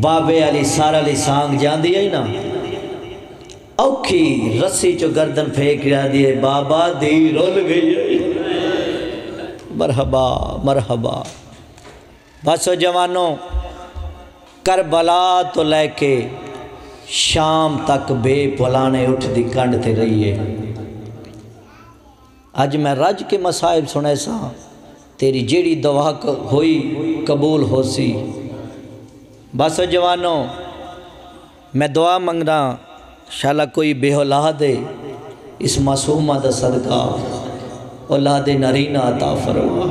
بابے علی سارا علی سانگ جان دیا ہی نا اوکھی رسی چو گردن پھیک رہا دیئے بابا دی رول گئی ہے مرحبا مرحبا بسو جوانوں کربلا تو لے کے شام تک بے پلانے اٹھ دی کنڈ تے رہی ہے آج میں رج کے مصائب سنے سا تیری جیڑی دعا ہوئی قبول ہو سی بس جوانوں میں دعا منگ رہا انشاءاللہ کوئی بے اولاد دے اس معصومہ دا صدقہ اولاد نرینہ عطا فرما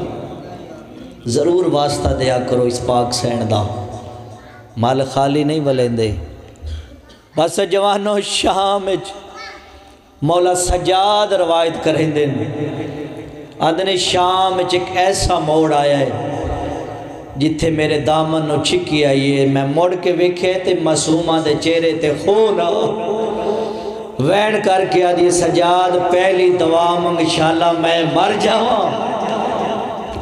ضرور واسطہ دیا کرو اس پاک سین دا مال خالی نہیں ولین دے بس جوانوں شام مولا سجاد روایت کریں دیں آدھنے شام ایک ایسا موڑ آیا ہے جتھے میرے دامن نو چھکی آئی ہے میں موڑ کے ویکھے تے معصومہ دے چہرے تے خون وین کر کے آدھی سجاد پہلی دعا منگ انشاءاللہ میں مر جاؤں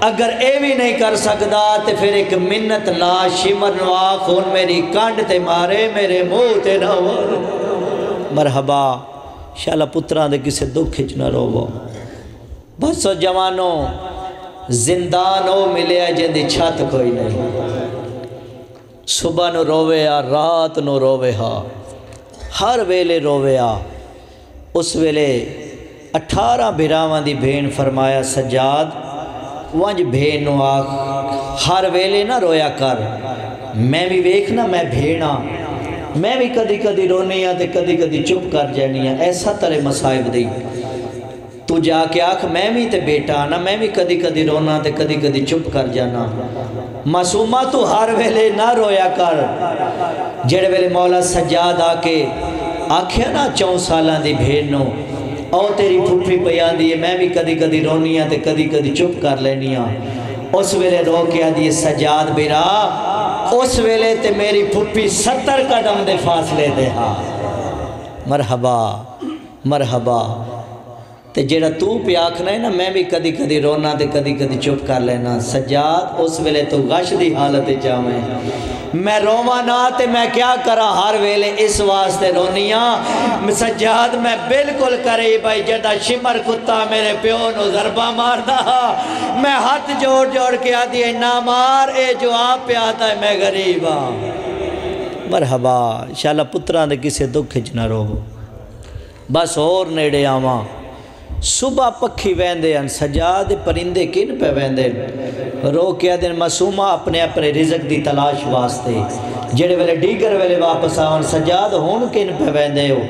اگر اے بھی نہیں کر سکدا تے پھر ایک منت لا شمر نوا خون میری کانڈ تے مارے میرے منہ تے نہ مارے مرحبا انشاءاللہ پتران دے کسے دکھ ہچ نہ رو بس جوانوں زندان ہو ملے جن دی چھت کوئی نہیں صبح نو روے آ رات نو روے ہا ہر ویلے روے آ اس ویلے 18 بھراواں دی بھین فرمایا سجاد ونج بھین نو آخ ہر ویلے نہ رویا کر میں بھی ویکھنا میں بھینا میں بھی کدی کدی رونی ہاں تے کدی کدی چپ کر جانی ہاں ایسا ترے مصائب دی تو جا کے آکھ میں بھی تے بیٹا آنا میں بھی کدی کدی رونا تے کدی کدی چپ کر جانا معصومہ تو ہر ویلے نہ رویا کر جڑے ویلے مولا سجاد آکے آکھیا نا 4 سالاں دی بھیڑنو او تیری پھپھی بیان دیئے میں بھی کدی کدی رونی ہاں تے کدی کدی چپ کر لینی ہاں اس ویلے رو کے آدھی سجاد بیرا اس ویلے تے میری پھپھی 70 قدم دے فاصلے دے ہاں مرحبا مرحبا تے جیڑا تو پہ آکھنا ہے نا میں بھی کدی کدی رونا تے کدی کدی چپ کر لینا سجاد اس ویلے تو غش دی حالت جاویں میں روما نا تے میں کیا کرا ہر ویلے اس واسطے رونیاں سجاد میں بالکل کرے بھائی جڑا شمر کتا میرے پیو نو ضربہ ماردا میں ہاتھ جوڑ جوڑ کے آدھی ہے نہ مار اے جو آپ پہ آتا ہے میں غریب ہاں مرحبا انشاءاللہ پتران دے کسے دکھ ہچ نہ رو بس اور نیڑے آواں صبح پکھی ویندے ہیں سجاد پرندے کن پہ ویندے رو کیا دن معصومہ اپنے اپنے رزق دی تلاش واسطے جڑے ویلے ڈیگر ویلے واپس آن سجاد ہون کن پہ ویندے ہو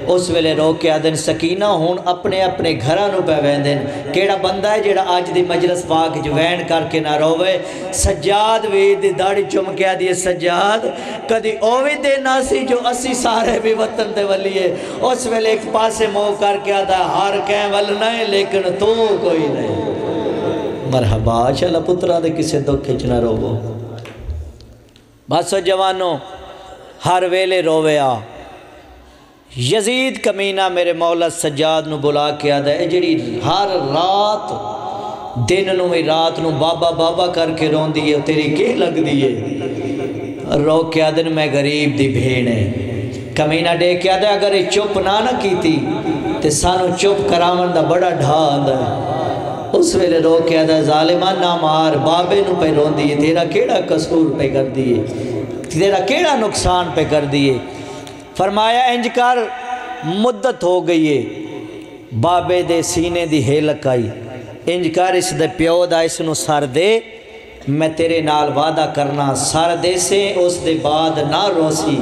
اس ویلے رو کیا دن سکینہ ہون اپنے اپنے گھرانوں پہ ویندے کیڑا بندہ ہے جڑا آج دی مجلس پاک جو وین کر کے نہ روے سجاد وید داڑی چمکیا دیئے سجاد کدی اوی دے ناسی جو اسی سارے بھی وطن دے ولیے اس ویلے ایک پاسے مو کر کے آتا ہار کہیں ول نہیں لیکن تو کوئی نہیں مرحبا انشاءاللہ پترہ دے کسے دکھ کھچنا رو بس جوانوں ہر ویلے روے آ یزید کمینہ میرے مولا سجاد نو بلا کے آدھا ہے جڑی ہر رات دن نو رات نو بابا بابا کر کے رون دیئے تیری کے لگ دیئے رو کے آدن میں غریب دی بھیڑے کمینہ دے کے آدھے اگر یہ چپ نہ کیتی تے سانو چپ کرامن دا بڑا ڈھا آدھا ہے اس ویلے رو کے آدھے ظالمان نہ مار بابے نو پہ رون دیئے تیرا کیڑا قصور پہ کر دیئے تیرا کیڑا نقصان پہ کر دیئے فرمایا انج کر مدت ہو گئی ہے بابے دے سینے دی ہیلک آئی انج کر اس دے پیو دا اس نو سر دے میں تیرے نال وعدہ کرنا سر دے سے اس دے بعد نہ روسی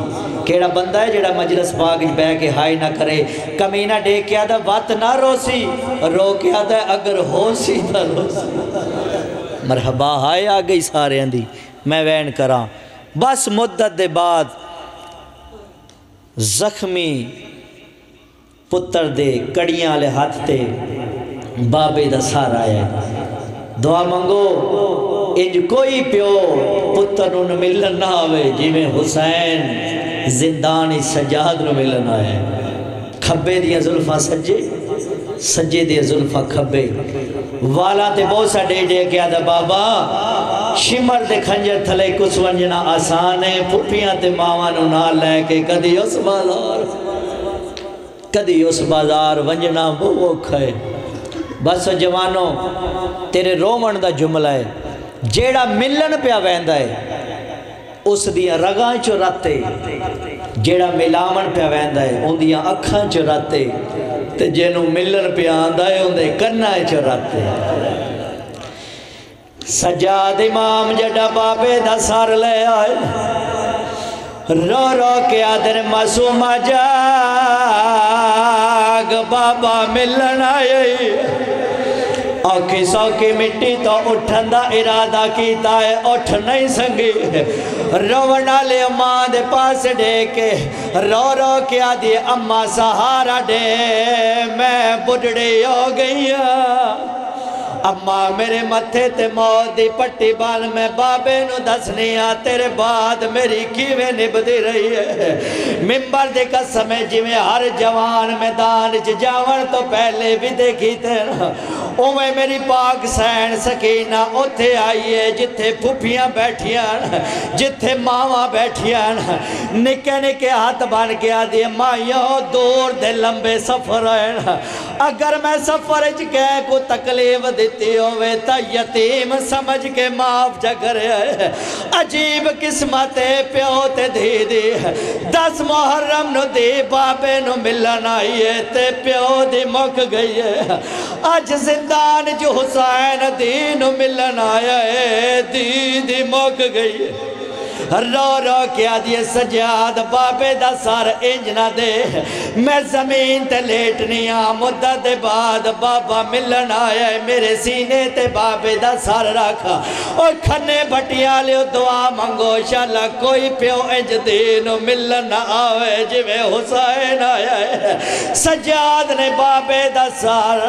کیڑا بندہ ہے جڑا مجلس باغ بے کے ہائی نہ کرے کمینہ دے کے آدھا وات نہ روسی رو کے آدھا اگر ہو سی تھا روسی مرحبا ہائے آ گئی سارے اندھی میں وین کراں بس مدت دے بعد زخمی پتر دے کڑیاں لے ہاتھ تے بابے دا سار آیا دعا منگو انج کوئی پیو پتر نو ملن نہ آوے جی میں حسین زندانی سجاد نو ملن آئے کھبے دیا ظلفہ سجے سجے دیا ظلفہ کھبے والا تے بوسا ڈے ڈے کیا دا بابا شمر دے کھنجر تھلے کس ونجنا آسانے پھوپیاں تے ماوانو نہ لے کے کدی اس بازار ونجنا وہ کھائے بس جوانوں تیرے رومن دا جملہ ہے جیڑا ملن پیا ویندا ہے اس دیا رگاں چو راتے جیڑا ملامن پیا ویندا ہے ان دیا اکھاں چو راتے تے جنو ملن پیا آندا ہے ان دے کنہ چو راتے سجاد امام جڑا بابے دا سار لے آئے رو رو کے آدھر معصوم جاگ بابا ملن آئے آنکھی سوکی مٹی تو اٹھن دا ارادہ کیتا ہے اٹھ نہیں سنگی رونا لے اماں دے پاس دے کے رو رو کے آدھے اماں سہارا دے میں بڑھڑی ہو گئی اماں میرے متھے تے موت دی پٹی بال میں بابے نو دسنی آ تیرے بعد میری کیویں نبدی رہی ہے ممبر دے قسم ہے جی میں ہر جوان میدان جاون تو پہلے بھی دیکھی تے اوے میری پاک سین سکینہ اتھے آئیے جتھے پھوپیاں بیٹھیاں جتھے ماما بیٹھیاں نکے نکے ہاتھ بان گیا دیئے مائیوں دور دے لمبے سفر ہیں اگر میں سفر کہے کو تکلیف دیتی ہوئے تا یتیم سمجھ کے معاف جگرے عجیب قسمت پیو تے دی دی 10 محرم نو دی بابے نو ملن آئیے تے پیو دی مک گئی ہے آج زندان جو حسین دی نو ملن آیا ہے دی مک گئی ہے رو رو کیا دیئے سجاد بابے دا سار انجنا دے میں زمین تے لیٹنی مدت بعد بابا ملن آیا ہے میرے سینے تے بابے دا سار رکھا اور کھنے بٹیا لیو دعا منگو شاءاللہ کوئی پیو انج دینو ملن آوے جی میں حسین آیا ہے سجاد نے بابے دا سار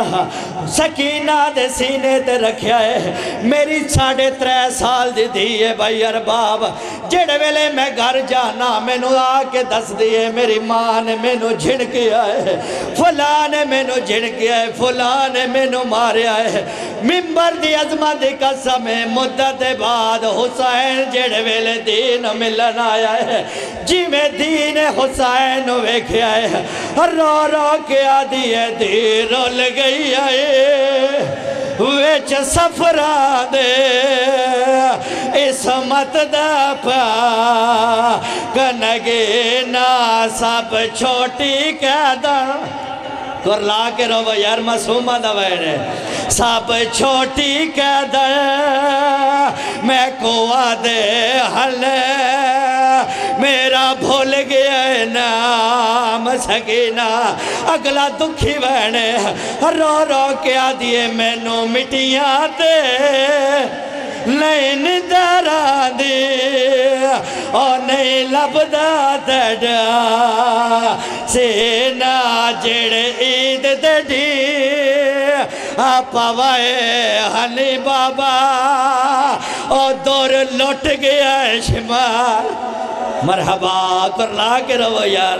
سکینہ دے سینے تے رکھیا ہے میری 3.5 سال دی دیئے بھائی ارباب جڑے ویلے میں گھر جانا میں نو آکے دس دیئے میری ماں نے میں نو جھڑ کیا ہے فلاں نے میں نو جھڑ کیا ہے فلاں نے میں نو ماریا ہے ممبر دی عظمت قسم مدت بعد حسین جڑے ویلے دین ملن آیا ہے جی میں دین حسین ویکھیا ہے رو رو کے آدھی دیر رول گئی ہے ویچ سفران دے اسمت دا پا کنگے نا سب چھوٹی قیدہ کرلا کے رو یار معصومہ دا وینے سب چھوٹی قیدہ میں کوا دے حل میرا بھول گیا ہے نام سکینہ اگلا دکھی وینے رو رو کے آدھیے میں نو مٹیاں دے نہیں ندران دی اور نہیں لبدا دڑا سینا جڑ عید دڑی آپا وائے ہنی بابا اور دور لوٹ گیا ہے شمال مرحبا کرلا کے رو یار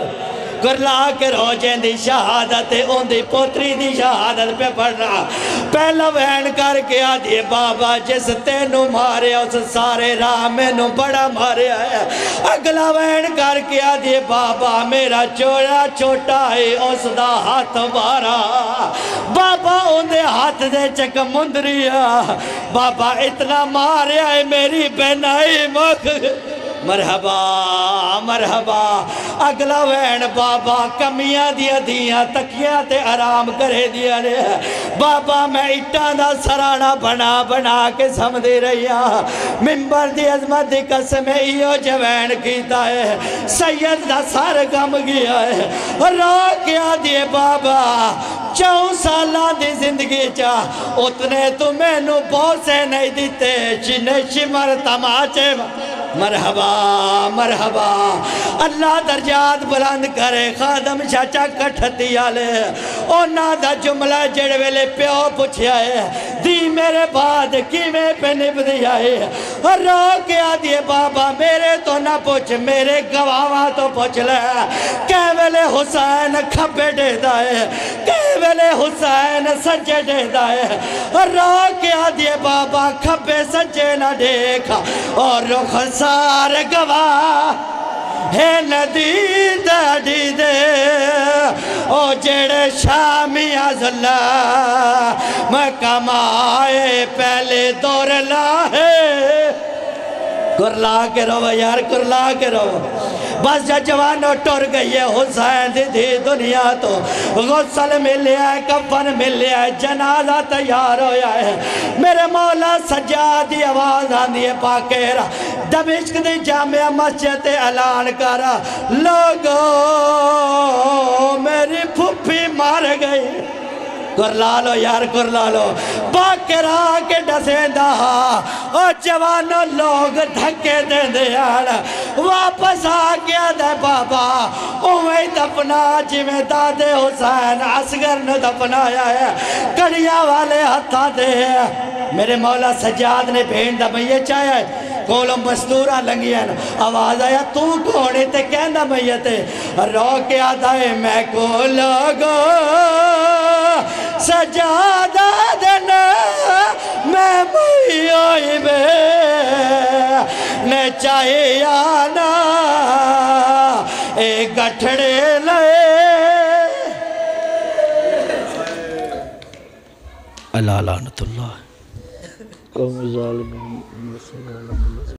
کرلا کے روجیں دی شہادت ان دی پوتری دی شہادت پہ پڑھنا پہلا وین کر کے آدھے بابا جس تینوں مارے اس سارے راہ میں نو بڑا مارے ہے اگلا وین کر کے آدھے بابا میرا چوڑا چھوٹا ہے اس دا ہاتھ مارا بابا ان دے ہاتھ دے چک مندریا بابا اتنا مارے ہے میری بہنائی مکھ مرحبا مرحبا اگلا وین بابا کمیاں دیا دیا تکیاں تے آرام کرے دیا رے بابا میں اٹھاں دا سرانا بنا بنا کے سمدھی رہیا ممبر دی عظمت دی قسم ایو جوین کیتا ہے سید دا سار گم گیا ہے رو کیا دیے بابا 4 سالہ دی زندگی چاہ اتنے تمہیں نو بوسے نہیں دیتے چنے شمر تماچے مرحبا مرحبا اللہ درجات بلند کرے خادم چاچا کٹھتی آلے اونا دا جملہ جڑویلے پیو پوچھیا ہے دی میرے بعد کیویں پہ نب دیا ہے رو کے آدھیے بابا میرے تو نہ پوچھ میرے گواہاں تو پوچھ لے کیویلے حسین کھبے دے دائے کیویلے حسین سجے دے دائے رو کے آدھیے بابا کھبے سجے نہ دیکھا اور رخ سارے گواہ ہے ندی داڑی دے او جڑے شامی ازلہ مقام آئے پہلے دور لاہے کرلا کے رو یار کرلا کے رو بس جا جوانو ٹور گئی ہے حسین دی دنیا تو غسل ملیا ہے کفن ملیا ہے جنازہ تیار ہویا ہے میرے مولا سجادی آواز آندھی ہے پاکیرہ دمشق دی جامعہ مسجد اعلان کرا لوگو میری پھپھی مار گئی کرلا لو یار کرلا لو باکرہ کے ڈسیں دا اور جوانوں لوگ دھکے دے دیار واپس آ گیا دے بابا اوہی دفنا جی میں دادے حسین عصغر نے دفنایا ہے کڑیاں والے ہتھا دے میرے مولا سجاد نے بھین دا میے چاہیا ہے کولوں مستورہ لنگی ہیں آواز آیا تو کونے تے کہنا میتے رو کے آدھا ہے میں کو لوگو سجادہ دینا میں ہوئی بے نے چاہے آنا ایک گٹھڑے لئے اللہ لعنت